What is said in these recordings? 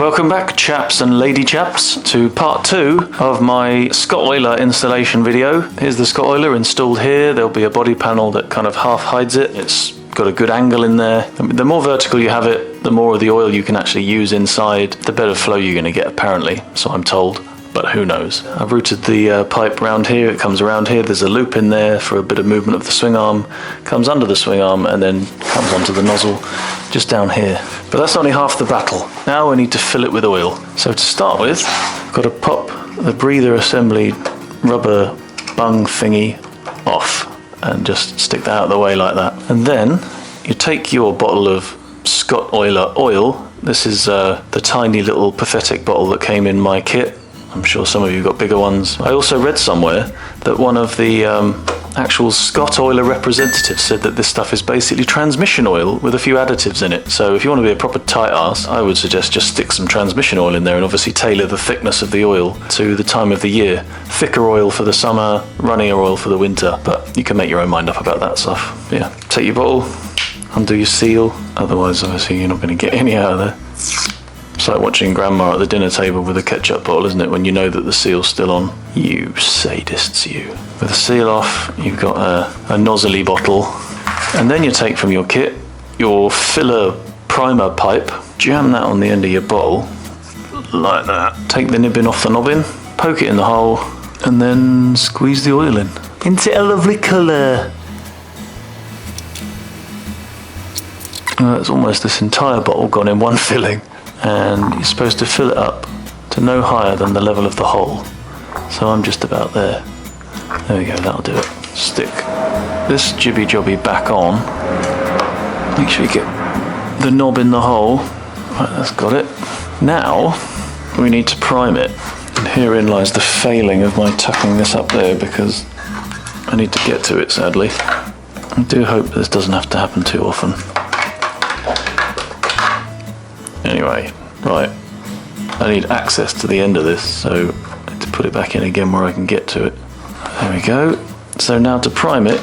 Welcome back, chaps and lady chaps, to part 2 of my Scottoiler installation video. Here's the Scottoiler installed here. There'll be a body panel that kind of half hides it. It's got a good angle in there. The more vertical you have it, the more of the oil you can actually use inside, the better flow you're going to get, apparently, so I'm told. But who knows. I've routed the pipe round here, it comes around here, there's a loop in there for a bit of movement of the swing arm, comes under the swing arm and then comes onto the nozzle just down here. But that's only half the battle. Now we need to fill it with oil. So to start with, I've got to pop the breather assembly rubber bung thingy off and just stick that out of the way like that. And then you take your bottle of Scottoiler oil. This is the tiny little pathetic bottle that came in my kit. I'm sure some of you got bigger ones. I also read somewhere that one of the actual Scottoiler representatives said that this stuff is basically transmission oil with a few additives in it. So if you want to be a proper tight ass, I would suggest just stick some transmission oil in there and obviously tailor the thickness of the oil to the time of the year. Thicker oil for the summer, runnier oil for the winter, but you can make your own mind up about that stuff. Yeah, take your bottle, undo your seal, otherwise obviously you're not going to get any out of there. It's like watching grandma at the dinner table with a ketchup bottle, isn't it, when you know that the seal's still on? You sadists, you. With the seal off, you've got a nozzly bottle, and then you take from your kit your filler primer pipe, jam that on the end of your bottle, like that. Take the nibbin off the nobbin, poke it in the hole, and then squeeze the oil in. Isn't it a lovely colour? That's almost this entire bottle gone in one filling. And you're supposed to fill it up to no higher than the level of the hole. So I'm just about there. There we go, that'll do it. Stick this jibby jobby back on. Make sure you get the knob in the hole. Right, that's got it. Now we need to prime it. And herein lies the failing of my tucking this up there because I need to get to it, sadly. I do hope this doesn't have to happen too often. Anyway, right, I need access to the end of this, so I need to put it back in again where I can get to it. There we go. So now to prime it,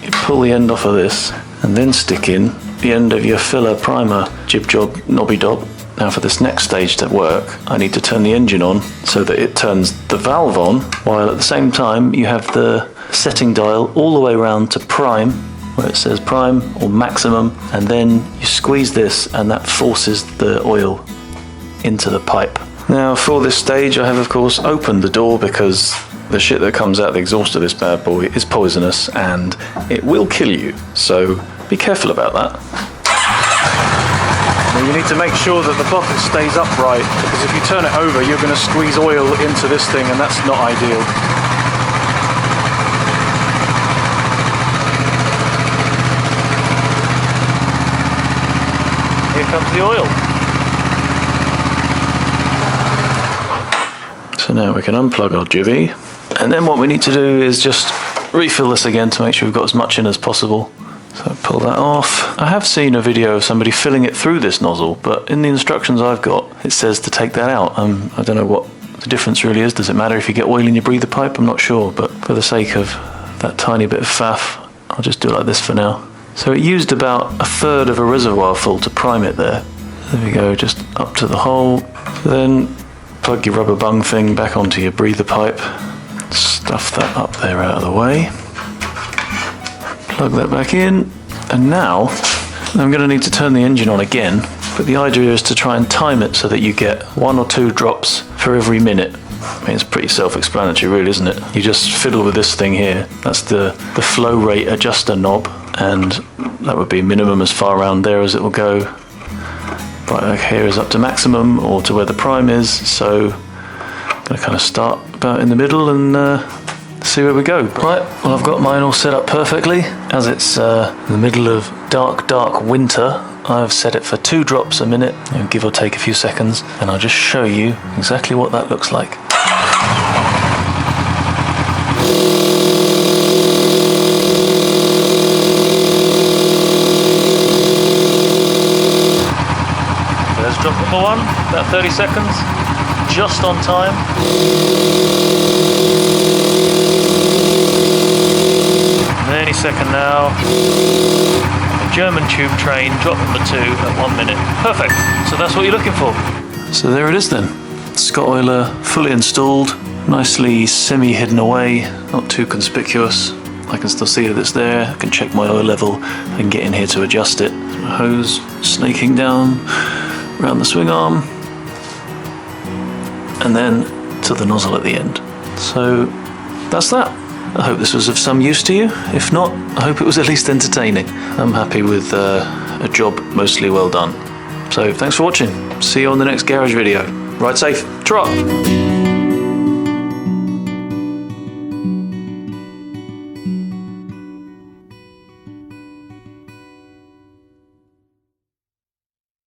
you pull the end off of this and then stick in the end of your filler primer jib job knobby dob. Now for this next stage to work, I need to turn the engine on so that it turns the valve on, while at the same time you have the setting dial all the way around to prime, where it says prime or maximum, and then you squeeze this and that forces the oil into the pipe. Now for this stage I have of course opened the door because the shit that comes out the exhaust of this bad boy is poisonous and it will kill you, so be careful about that. Now you need to make sure that the bucket stays upright, because if you turn it over you're going to squeeze oil into this thing and that's not ideal. Here comes the oil. So now we can unplug our jivvy, and then what we need to do is just refill this again to make sure we've got as much in as possible. So pull that off. I have seen a video of somebody filling it through this nozzle, but in the instructions I've got it says to take that out. I don't know what the difference really is. Does it matter if you get oil in your breather pipe? I'm not sure, but for the sake of that tiny bit of faff, I'll just do it like this for now. So it used about 1/3 of a reservoir full to prime it there. There we go, just up to the hole. Then plug your rubber bung thing back onto your breather pipe. Stuff that up there out of the way. Plug that back in. And now I'm going to need to turn the engine on again. But the idea is to try and time it so that you get 1 or 2 drops for every minute. I mean, it's pretty self-explanatory really, isn't it? You just fiddle with this thing here. That's the flow rate adjuster knob, and that would be minimum as far around there as it will go. Right, here is up to maximum, or to where the prime is, so I'm going to kind of start about in the middle and see where we go. Right, well I've got mine all set up perfectly. As it's in the middle of dark winter, I've set it for 2 drops a minute, give or take a few seconds, and I'll just show you exactly what that looks like. There's drop number 1, about 30 seconds, just on time. And any second now. German tube train, drop number 2 at 1 minute. Perfect, so that's what you're looking for. So there it is then. Scottoiler fully installed, nicely semi-hidden away, not too conspicuous. I can still see that it's there. I can check my oil level and get in here to adjust it. Hose snaking down around the swing arm and then to the nozzle at the end. So that's that. I hope this was of some use to you. If not, I hope it was at least entertaining. I'm happy with a job mostly well done. So thanks for watching. See you on the next garage video. Ride safe. Trot!